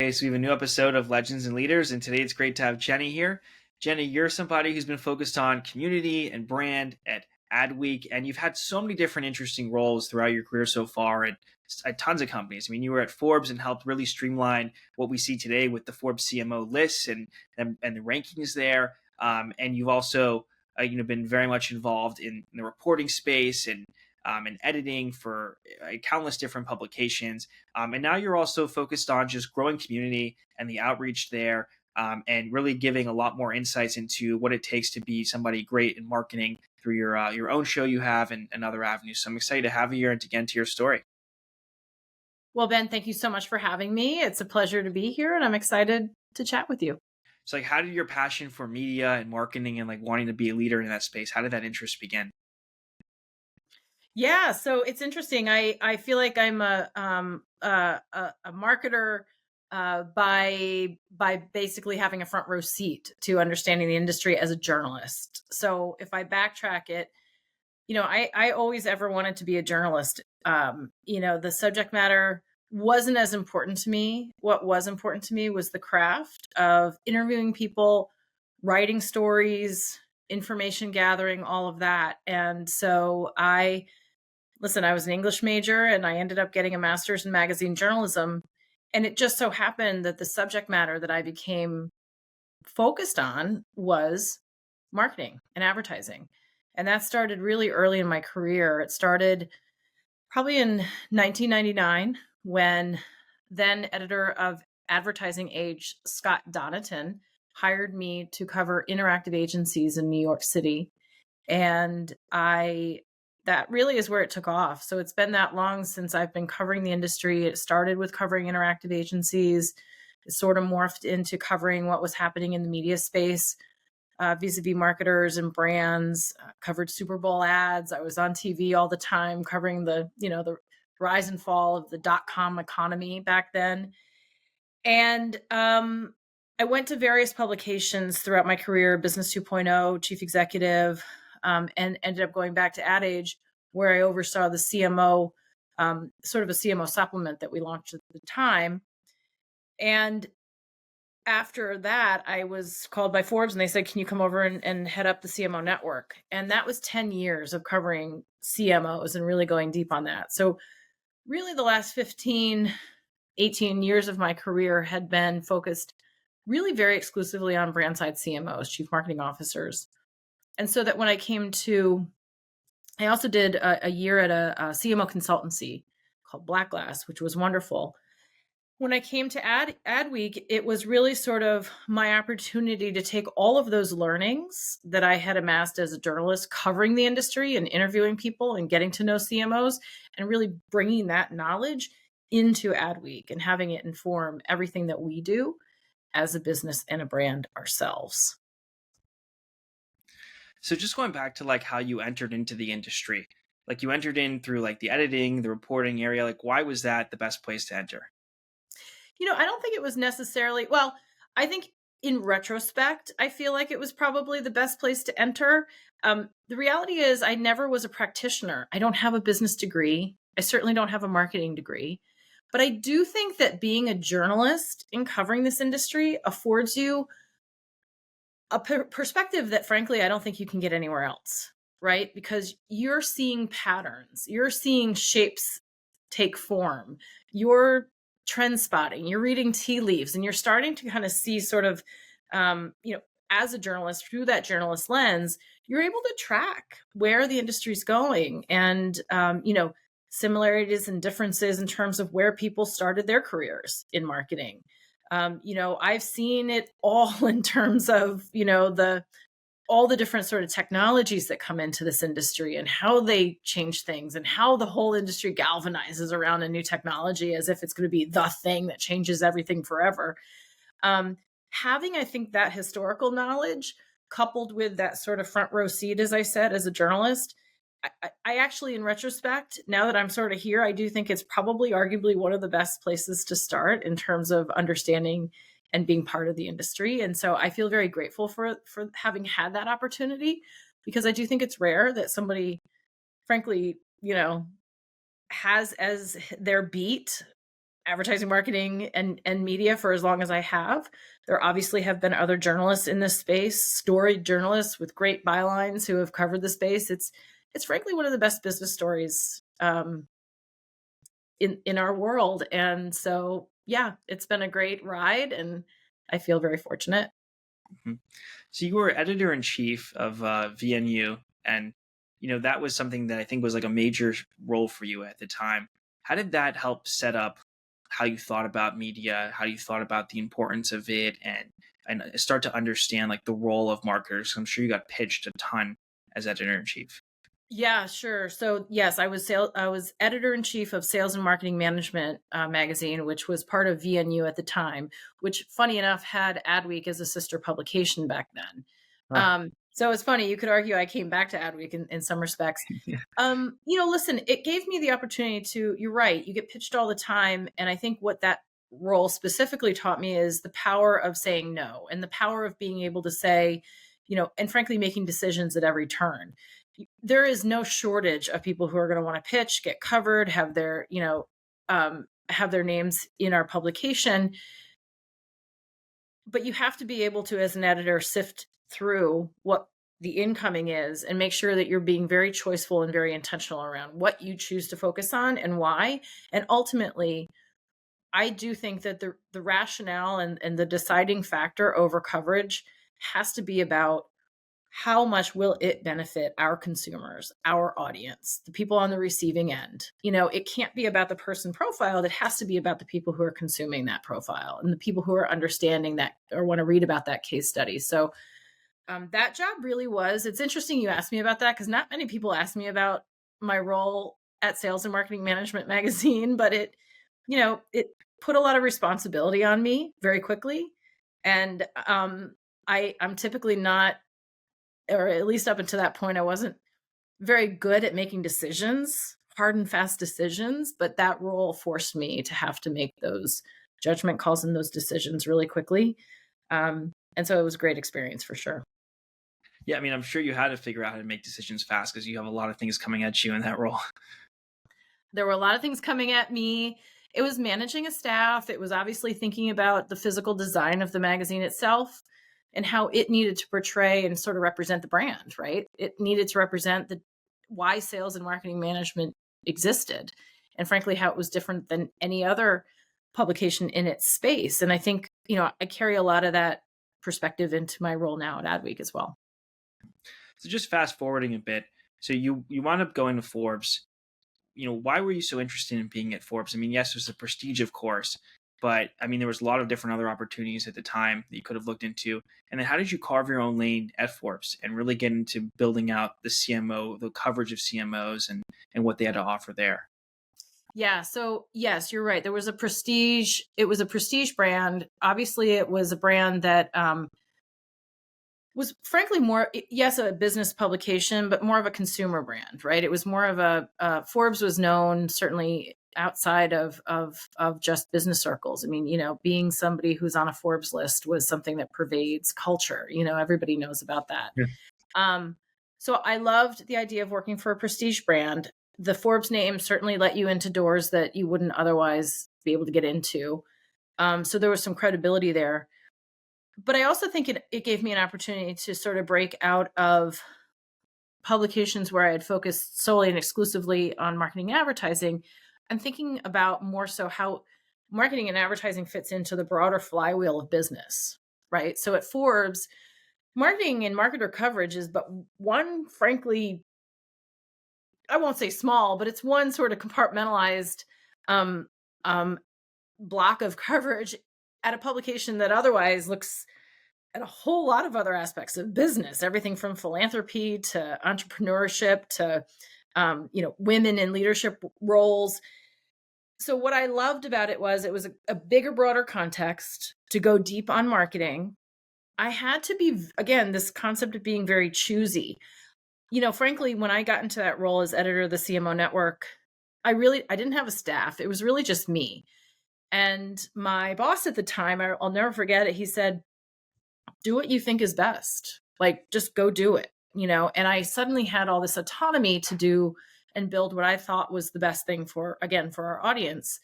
Okay, so we have a new episode of Legends and Leaders, and today it's great to have Jenny here. Jenny, you're somebody who's been focused on community and brand at Adweek, and you've had so many different interesting roles throughout your career so far at tons of companies. I mean, you were at Forbes and helped really streamline what we see today with the Forbes CMO lists and the rankings there. And you've also been very much involved in the reporting space and editing for countless different publications. And now you're also focused on just growing community and the outreach there, and really giving a lot more insights into what it takes to be somebody great in marketing through your own show you have and other avenues. So I'm excited to have you here and to get into your story. Well, Ben, thank you so much for having me. It's a pleasure to be here, and I'm excited to chat with you. So, how did your passion for media and marketing and wanting to be a leader in that space, how did that interest begin? Yeah, so it's interesting. I feel like I'm a marketer by basically having a front row seat to understanding the industry as a journalist. So if I backtrack it, I always ever wanted to be a journalist. The subject matter wasn't as important to me. What was important to me was the craft of interviewing people, writing stories, information gathering, all of that. And so I was an English major and I ended up getting a master's in magazine journalism. And it just so happened that the subject matter that I became focused on was marketing and advertising. And that started really early in my career. It started probably in 1999 when then editor of Advertising Age, Scott Donaton, hired me to cover interactive agencies in New York City. And that really is where it took off. So it's been that long since I've been covering the industry. It started with covering interactive agencies. It sort of morphed into covering what was happening in the media space, vis-a-vis marketers and brands, covered Super Bowl ads. I was on TV all the time covering the rise and fall of the dot-com economy back then. And I went to various publications throughout my career, Business 2.0, chief executive, and ended up going back to Ad Age, where I oversaw the CMO, sort of a CMO supplement that we launched at the time. And after that, I was called by Forbes and they said, can you come over and head up the CMO network? And that was 10 years of covering CMOs and really going deep on that. So really the last 15, 18 years of my career had been focused really very exclusively on brand side CMOs, chief marketing officers. And so that when I also did a year at a CMO consultancy called Black Glass, which was wonderful. When I came to Adweek, it was really sort of my opportunity to take all of those learnings that I had amassed as a journalist covering the industry and interviewing people and getting to know CMOs and really bringing that knowledge into Adweek and having it inform everything that we do as a business and a brand ourselves. So just going back to how you entered into the industry, you entered in through the editing, the reporting area, why was that the best place to enter? I don't think it was necessarily, well, I think in retrospect, I feel like it was probably the best place to enter. The reality is I never was a practitioner. I don't have a business degree. I certainly don't have a marketing degree. But I do think that being a journalist in covering this industry affords you a perspective that, frankly, I don't think you can get anywhere else, right? Because you're seeing patterns, you're seeing shapes take form, you're trend spotting, you're reading tea leaves, and you're starting to kind of see sort of, as a journalist through that journalist lens, you're able to track where the industry's going and, similarities and differences in terms of where people started their careers in marketing. I've seen it all in terms of, all the different sort of technologies that come into this industry and how they change things and how the whole industry galvanizes around a new technology as if it's going to be the thing that changes everything forever. Having, I think, that historical knowledge coupled with that sort of front row seat, as I said, as a journalist, I actually, in retrospect, now that I'm sort of here, I do think it's probably arguably one of the best places to start in terms of understanding and being part of the industry. And so I feel very grateful for having had that opportunity, because I do think it's rare that somebody, frankly, has as their beat advertising, marketing, and media for as long as I have. There obviously have been other journalists in this space, storied journalists with great bylines who have covered the space. It's frankly one of the best business stories in our world. And so, yeah, it's been a great ride, and I feel very fortunate. Mhm. So you were editor in chief of VNU, and that was something that I think was like a major role for you at the time. How did that help set up how you thought about media, how you thought about the importance of it, and start to understand like the role of marketers? I'm sure you got pitched a ton as editor in chief. Yeah, sure. So yes, I was editor in chief of Sales and Marketing Management magazine, which was part of VNU at the time. Which, funny enough, had Adweek as a sister publication back then. Ah, So it's funny. You could argue I came back to Adweek in some respects. yeah. Listen, it gave me the opportunity to. You're right. You get pitched all the time, and I think what that role specifically taught me is the power of saying no and the power of being able to say, and frankly, making decisions at every turn. There is no shortage of people who are going to want to pitch, get covered, have their names in our publication. But you have to be able to, as an editor, sift through what the incoming is and make sure that you're being very choiceful and very intentional around what you choose to focus on and why. And ultimately, I do think that the rationale and the deciding factor over coverage has to be about how much will it benefit our consumers, our audience, the people on the receiving end. It can't be about the person profiled. It has to be about the people who are consuming that profile and the people who are understanding that or want to read about that case study. So that job really was, it's interesting you asked me about that because not many people ask me about my role at Sales and Marketing Management magazine, but it put a lot of responsibility on me very quickly. And I'm typically not, or at least up until that point, I wasn't very good at making decisions, hard and fast decisions, but that role forced me to have to make those judgment calls and those decisions really quickly. And so it was a great experience for sure. Yeah, I mean, I'm sure you had to figure out how to make decisions fast because you have a lot of things coming at you in that role. There were a lot of things coming at me. It was managing a staff. It was obviously thinking about the physical design of the magazine itself and how it needed to portray and sort of represent the brand, right? It needed to represent the why sales and marketing management existed, and frankly, how it was different than any other publication in its space. And I think, I carry a lot of that perspective into my role now at Adweek as well. So just fast forwarding a bit. So you wound up going to Forbes. Why were you so interested in being at Forbes? I mean, yes, there's a prestige, of course, but I mean, there was a lot of different other opportunities at the time that you could have looked into. And then how did you carve your own lane at Forbes and really get into building out the CMO, the coverage of CMOs and what they had to offer there? Yeah. So yes, you're right. There was a prestige. It was a prestige brand. Obviously, it was a brand that was frankly more, yes, a business publication, but more of a consumer brand, right? It was more of Forbes was known certainly outside of just business circles. I mean, being somebody who's on a Forbes list was something that pervades culture. Everybody knows about that. Yeah. So I loved the idea of working for a prestige brand. The Forbes name certainly let you into doors that you wouldn't otherwise be able to get into. So there was some credibility there. But I also think it gave me an opportunity to sort of break out of publications where I had focused solely and exclusively on marketing and advertising. I'm thinking about more so how marketing and advertising fits into the broader flywheel of business, right? So at Forbes, marketing and marketer coverage is but one, frankly, I won't say small, but it's one sort of compartmentalized um, um, block of coverage at a publication that otherwise looks at a whole lot of other aspects of business, everything from philanthropy to entrepreneurship to women in leadership roles. So what I loved about it was a bigger, broader context to go deep on marketing. I had to be, again, this concept of being very choosy. Frankly, when I got into that role as editor of the CMO network, I didn't have a staff. It was really just me. And my boss at the time, I'll never forget it. He said, do what you think is best. Like, just go do it, And I suddenly had all this autonomy to do and build what I thought was the best thing for our audience.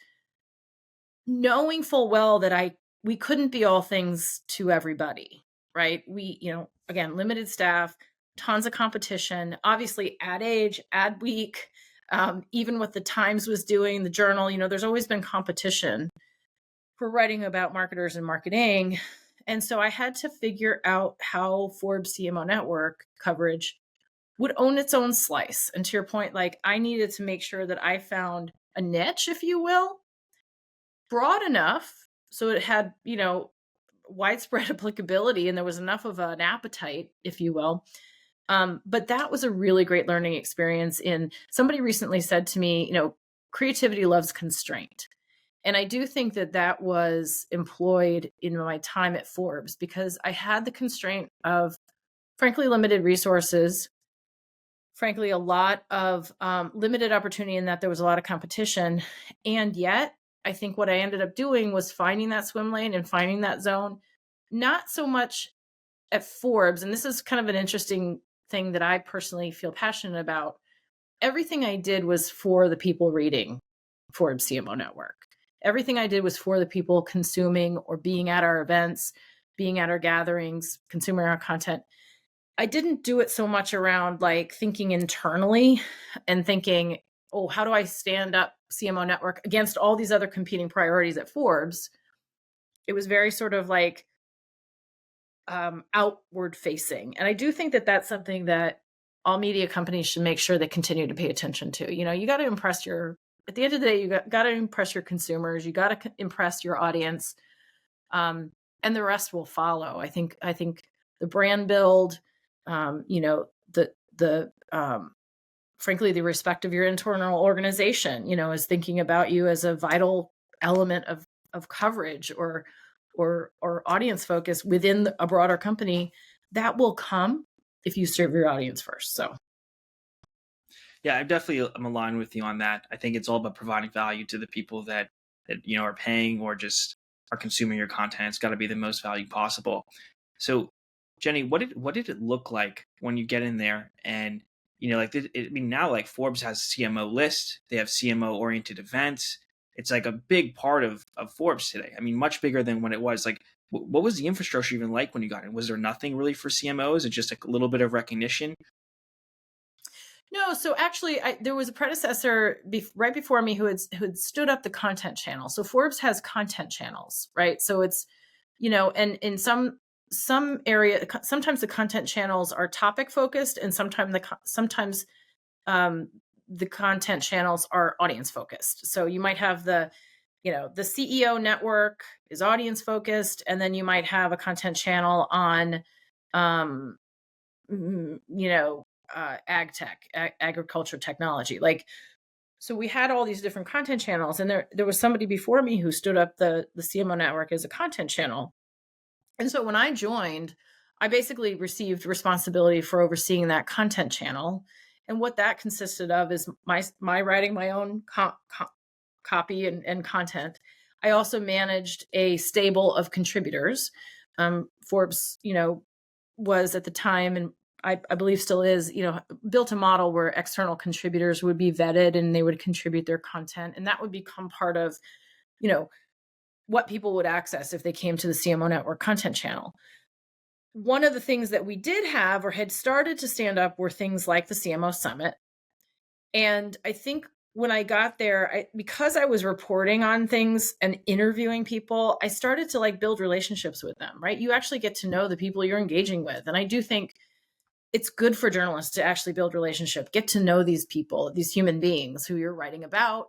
knowing full well that we couldn't be all things to everybody, right? We, again, limited staff, tons of competition, obviously ad age, Adweek, even what the Times was doing, the Journal, there's always been competition for writing about marketers and marketing. And so I had to figure out how Forbes CMO network coverage would own its own slice. And to your point, like I needed to make sure that I found a niche, if you will, broad enough so it had, widespread applicability and there was enough of an appetite, if you will. But that was a really great learning experience. Somebody recently said to me, creativity loves constraint. And I do think that that was employed in my time at Forbes because I had the constraint of, frankly, limited resources, frankly, a lot of limited opportunity in that there was a lot of competition. And yet, I think what I ended up doing was finding that swim lane and finding that zone, not so much at Forbes. And this is kind of an interesting thing that I personally feel passionate about. Everything I did was for the people reading Forbes CMO Network. Everything I did was for the people consuming or being at our events, being at our gatherings, consuming our content. I didn't do it so much around like thinking internally and thinking, oh, how do I stand up CMO Network against all these other competing priorities at Forbes? It was very sort of like outward facing. And I do think that that's something that all media companies should make sure they continue to pay attention to. You got to impress at the end of the day, you got to impress your consumers. You got to impress your audience. And the rest will follow. I think the brand build, frankly, the respect of your internal organization, is thinking about you as a vital element of coverage or audience focus within a broader company. That will come if you serve your audience first. So. Yeah, I'm aligned with you on that. I think it's all about providing value to the people that are paying or just are consuming your content. It's got to be the most value possible. So, Jenny, what did it look like when you get in there and now like Forbes has a CMO list, they have CMO oriented events. It's like a big part of Forbes today. I mean, much bigger than when it was. Like, what was the infrastructure even like when you got in? Was there nothing really for CMOs and just like a little bit of recognition? No, so actually, there was a predecessor right before me who had stood up the content channel. So Forbes has content channels, right? So it's, and in some area, sometimes the content channels are topic focused, and sometimes the content channels are audience focused. So you might have the CEO network is audience focused, and then you might have a content channel on, ag tech, agriculture technology. So we had all these different content channels, and there was somebody before me who stood up the CMO network as a content channel. And so when I joined, I basically received responsibility for overseeing that content channel. And what that consisted of is my writing my own copy and content. I also managed a stable of contributors. Forbes, was at the time, and I believe still is, built a model where external contributors would be vetted and they would contribute their content. And that would become part of, what people would access if they came to the CMO Network content channel. One of the things that we did have or had started to stand up were things like the CMO Summit. And I think when I got there, because I was reporting on things and interviewing people, I started to build relationships with them, right? You actually get to know the people you're engaging with. And I do think it's good for journalists to actually build relationship, get to know these people, these human beings who you're writing about,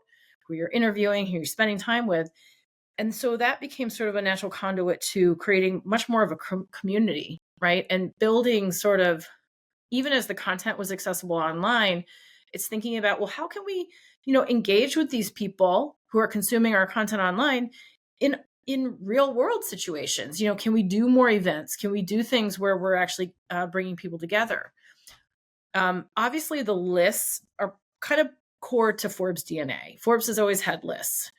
who you're interviewing, who you're spending time with. And so that became sort of a natural conduit to creating much more of a community, right? And building sort of, even as the content was accessible online, it's thinking about, well, how can we, engage with these people who are consuming our content online in real world situations? Can we do more events? Can we do things where we're actually bringing people together? Obviously, the lists are kind of core to Forbes DNA. Forbes has always had lists.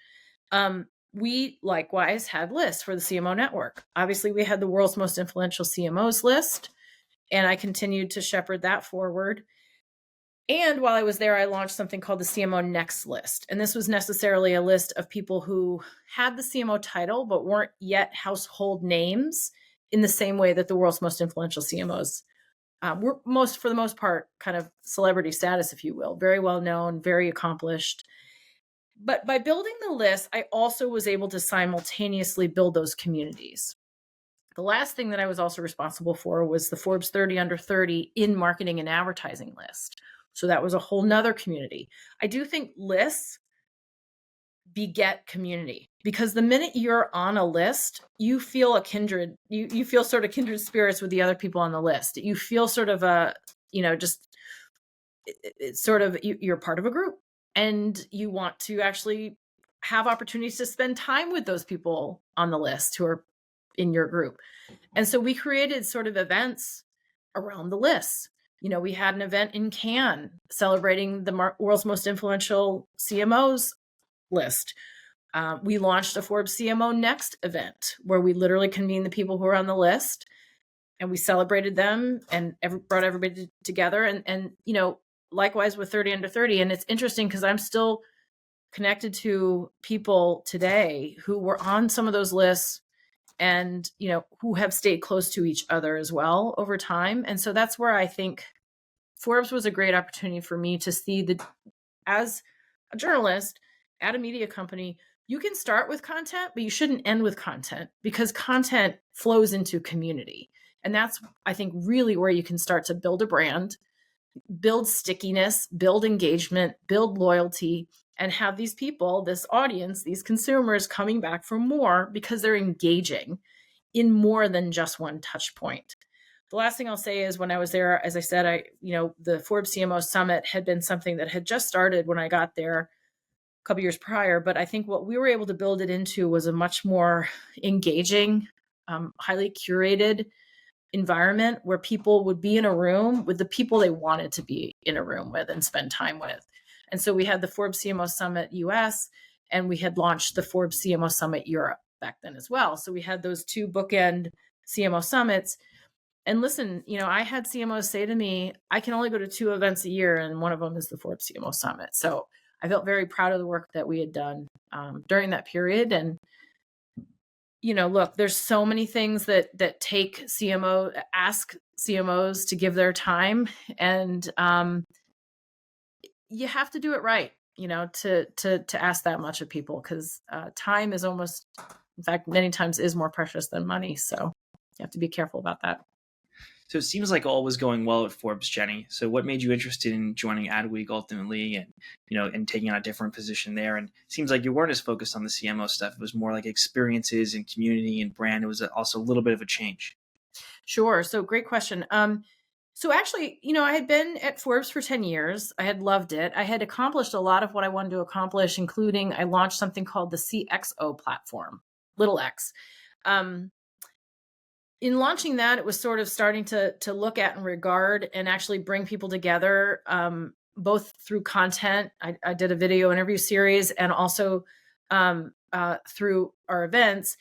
We likewise had lists for the CMO network. Obviously, we had the world's most influential CMOs list, and I continued to shepherd that forward. And while I was there, I launched something called the CMO Next List. And this was necessarily a list of people who had the CMO title, but weren't yet household names in the same way that the world's most influential CMOs were for the most part, kind of celebrity status, if you will, very well known, very accomplished. But by building the list, I also was able to simultaneously build those communities. The last thing that I was also responsible for was the Forbes 30 under 30 in marketing and advertising list. So that was a whole nother community. I do think lists beget community, because the minute you're on a list, you feel a kindred, you feel sort of kindred spirits with the other people on the list. You feel sort of a, just it's sort of, you're part of a group, and you want to actually have opportunities to spend time with those people on the list who are in your group. And so we created sort of events around the lists. We had an event in Cannes celebrating the world's most influential CMOs list. We launched a Forbes CMO Next event where we literally convened the people who are on the list, and we celebrated them and brought everybody together. And likewise with 30 under 30. And it's interesting because I'm still connected to people today who were on some of those lists, and who have stayed close to each other as well over time. And so that's where I think Forbes was a great opportunity for me to see as a journalist at a media company, you can start with content, but you shouldn't end with content, because content flows into community. And that's, I think, really where you can start to build a brand, build stickiness, build engagement, build loyalty, and have these people, this audience, these consumers coming back for more because they're engaging in more than just one touch point. The last thing I'll say is, when I was there, as I said, the Forbes CMO Summit had been something that had just started when I got there a couple years prior. But I think what we were able to build it into was a much more engaging, highly curated environment where people would be in a room with the people they wanted to be in a room with and spend time with. And so we had the Forbes CMO Summit US, and we had launched the Forbes CMO Summit Europe back then as well. So we had those two bookend CMO summits. And listen, I had CMOs say to me, I can only go to 2 events a year, and one of them is the Forbes CMO Summit. So I felt very proud of the work that we had done during that period. And look, there's so many things that ask CMOs to give their time, and you have to do it right, to ask that much of people, because time is almost, in fact, many times is more precious than money. So you have to be careful about that. So it seems like all was going well at Forbes, Jenny. So what made you interested in joining Adweek ultimately, and and taking on a different position there? And it seems like you weren't as focused on the CMO stuff. It was more like experiences and community and brand. It was also a little bit of a change. Sure. So great question. So actually, I had been at Forbes for 10 years. I had loved it. I had accomplished a lot of what I wanted to accomplish, including I launched something called the CXO platform, little x. In launching that, it was sort of starting to look at and regard and actually bring people together, both through content. I did a video interview series, and also through our events,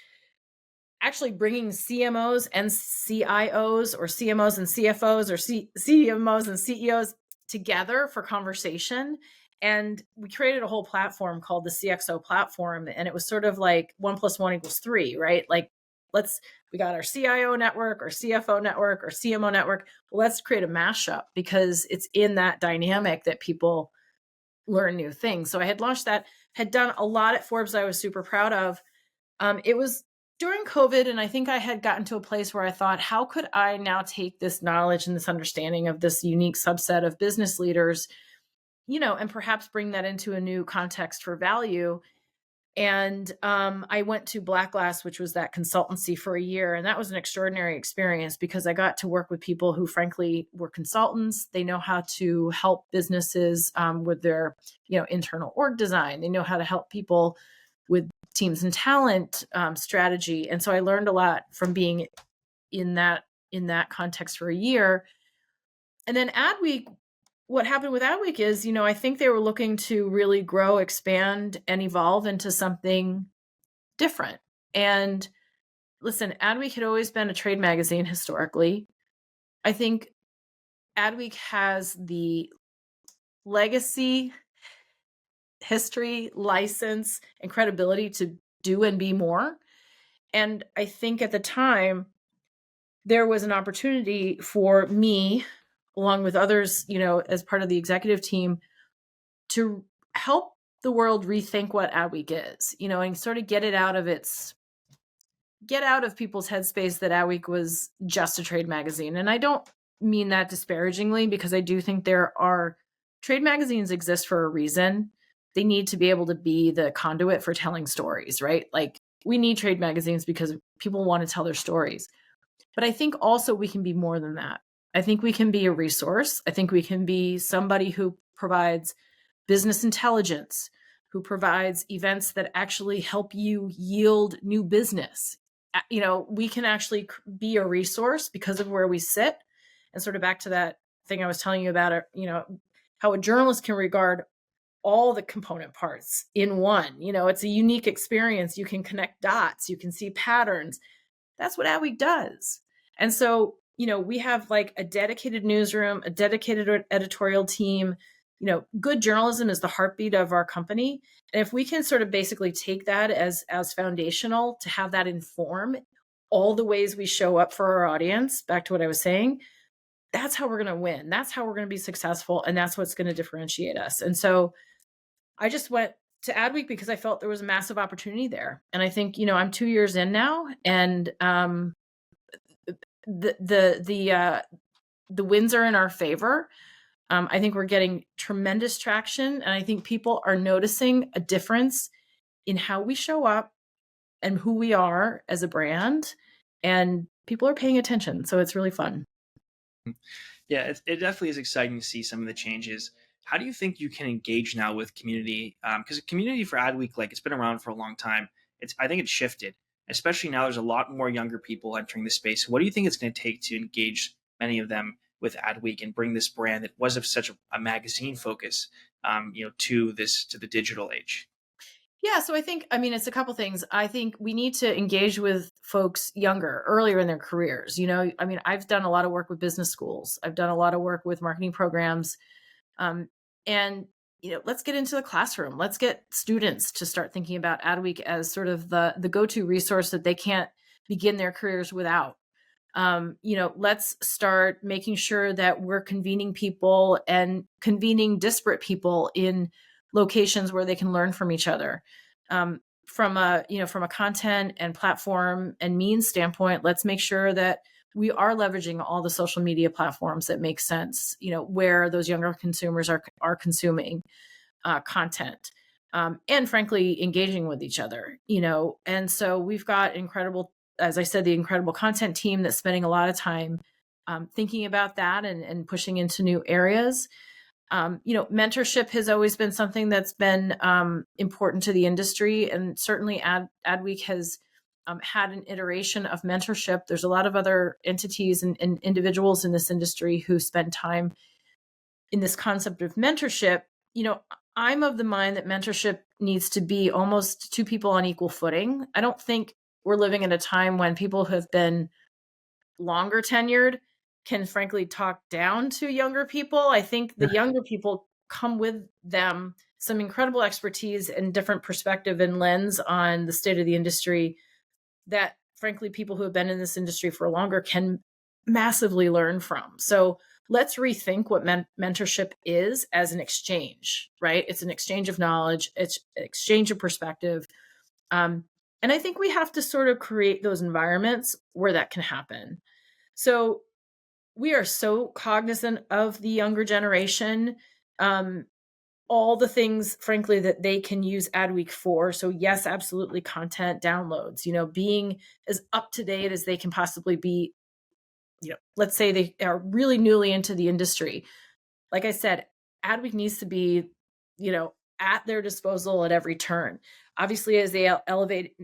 actually bringing CMOs and CIOs, or CMOs and CFOs, or CMOs and CEOs together for conversation. And we created a whole platform called the CXO platform. And it was sort of like 1 + 1 = 3, right? Like, we got our CIO network, or CFO network, or CMO network. Well, let's create a mashup, because it's in that dynamic that people learn new things. So I had launched that, had done a lot at Forbes I was super proud of. It was during COVID, and I think I had gotten to a place where I thought, how could I now take this knowledge and this understanding of this unique subset of business leaders, and perhaps bring that into a new context for value. And I went to Black Glass, which was that consultancy, for a year. And that was an extraordinary experience, because I got to work with people who, frankly, were consultants. They know how to help businesses with their, internal org design. They know how to help people with teams and talent strategy. And so I learned a lot from being in that context for a year. And then Adweek, what happened with Adweek is, I think they were looking to really grow, expand, and evolve into something different. And listen, Adweek had always been a trade magazine historically. I think Adweek has the legacy, history, license, and credibility to do and be more. And I think at the time, there was an opportunity for me, along with others, as part of the executive team, to help the world rethink what Adweek is, and sort of get out of people's headspace that Adweek was just a trade magazine. And I don't mean that disparagingly, because I do think trade magazines exist for a reason. They need to be able to be the conduit for telling stories, right? Like, we need trade magazines because people want to tell their stories. But I think also we can be more than that. I think we can be a resource. I think we can be somebody who provides business intelligence, who provides events that actually help you yield new business. We can actually be a resource because of where we sit. And sort of back to that thing I was telling you about, how a journalist can regard all the component parts in one. It's a unique experience. You can connect dots, you can see patterns. That's what Adweek does. And so, we have like a dedicated newsroom, a dedicated editorial team. Good journalism is the heartbeat of our company. And if we can sort of basically take that as foundational to have that inform all the ways we show up for our audience, back to what I was saying, that's how we're going to win. That's how we're going to be successful. And that's what's going to differentiate us. And so I just went to Adweek because I felt there was a massive opportunity there. And I think, I'm 2 years in now, and the wins are in our favor. I think we're getting tremendous traction, and I think people are noticing a difference in how we show up and who we are as a brand, and people are paying attention. So it's really fun. Yeah, it definitely is exciting to see some of the changes. How do you think you can engage now with community? Because community for Adweek, like, it's been around for a long time. I think it's shifted, especially now. There's a lot more younger people entering the space. What do you think it's going to take to engage many of them with Adweek and bring this brand that was of such a magazine focus, to the digital age? Yeah, so it's a couple things. I think we need to engage with folks younger, earlier in their careers. I've done a lot of work with business schools. I've done a lot of work with marketing programs. And let's get into the classroom. Let's get students to start thinking about Adweek as sort of the go-to resource that they can't begin their careers without. Let's start making sure that we're convening people and convening disparate people in locations where they can learn from each other. From a content and platform and means standpoint, let's make sure that we are leveraging all the social media platforms that make sense, where those younger consumers are consuming content, and frankly, engaging with each other, And so we've got as I said, the incredible content team that's spending a lot of time thinking about that and pushing into new areas. Mentorship has always been something that's been important to the industry, and certainly Adweek has had an iteration of mentorship. There's a lot of other entities and individuals in this industry who spend time in this concept of mentorship. I'm of the mind that mentorship needs to be almost two people on equal footing. I don't think we're living in a time when people who have been longer tenured can frankly talk down to younger people. I think the younger people come with them some incredible expertise and different perspective and lens on the state of the industry that frankly people who have been in this industry for longer can massively learn from. So let's rethink what mentorship is as an exchange, right? It's an exchange of knowledge. It's an exchange of perspective. And I think we have to sort of create those environments where that can happen. So we are so cognizant of the younger generation, all the things, frankly, that they can use Adweek for. So yes, absolutely, content downloads, being as up to date as they can possibly be. Let's say they are really newly into the industry. Like I said, Adweek needs to be, at their disposal at every turn. Obviously, as they elevate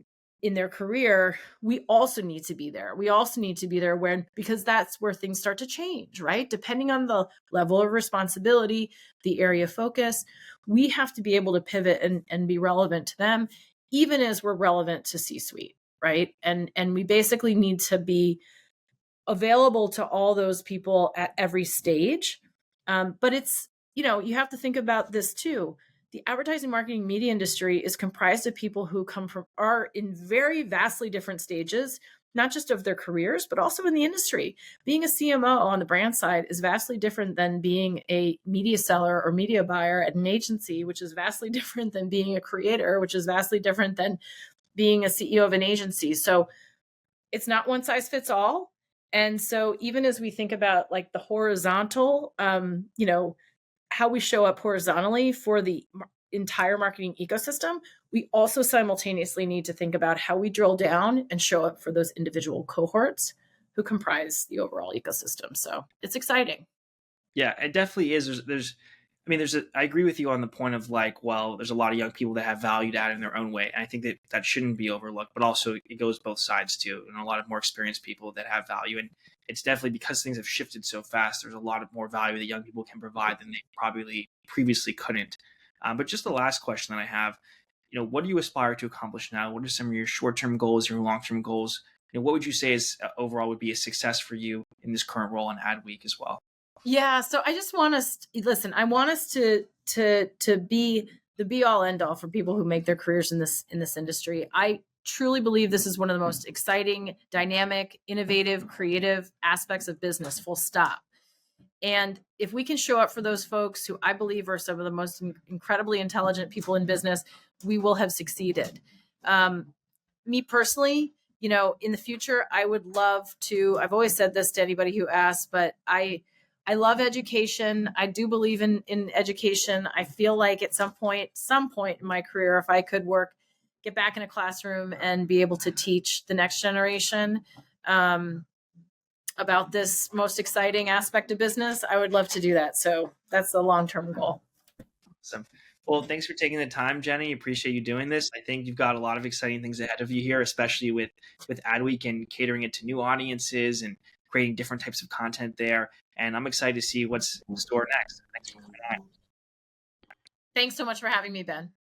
in their career, we also need to be there. We also need to be there because that's where things start to change, right? Depending on the level of responsibility, the area of focus, we have to be able to pivot and be relevant to them, even as we're relevant to C-suite, right? And we basically need to be available to all those people at every stage. But it's you have to think about this too. The advertising, marketing, media industry is comprised of people who are in very vastly different stages, not just of their careers, but also in the industry. Being a CMO on the brand side is vastly different than being a media seller or media buyer at an agency, which is vastly different than being a creator, which is vastly different than being a CEO of an agency. So it's not one size fits all. And so even as we think about like the horizontal, how we show up horizontally for the entire marketing ecosystem, we also simultaneously need to think about how we drill down and show up for those individual cohorts who comprise the overall ecosystem. So it's exciting. Yeah, it definitely is. I agree with you on the point of like, well, there's a lot of young people that have value to add in their own way. And I think that that shouldn't be overlooked, but also it goes both sides too. And a lot of more experienced people that have value. And it's definitely because things have shifted so fast, there's a lot of more value that young people can provide than they probably previously couldn't. But just the last question that I have, what do you aspire to accomplish now? What are some of your short-term goals, your long-term goals? What would you say is overall would be a success for you in this current role on Adweek as well? Yeah, so I just want us listen, I want us to be the be all end all for people who make their careers in this industry. I truly believe this is one of the most exciting, dynamic, innovative, creative aspects of business, full stop. And if we can show up for those folks who I believe are some of the most incredibly intelligent people in business, we will have succeeded. Me personally, in the future, I would love to, I've always said this to anybody who asks, but I love education. I do believe in education. I feel like at some point in my career, if I could get back in a classroom and be able to teach the next generation about this most exciting aspect of business, I would love to do that. So that's the long-term goal. Awesome. Well, thanks for taking the time, Jenny. Appreciate you doing this. I think you've got a lot of exciting things ahead of you here, especially with Adweek and catering it to new audiences and creating different types of content there. And I'm excited to see what's in store next. Thanks for coming on. Thanks so much for having me, Ben.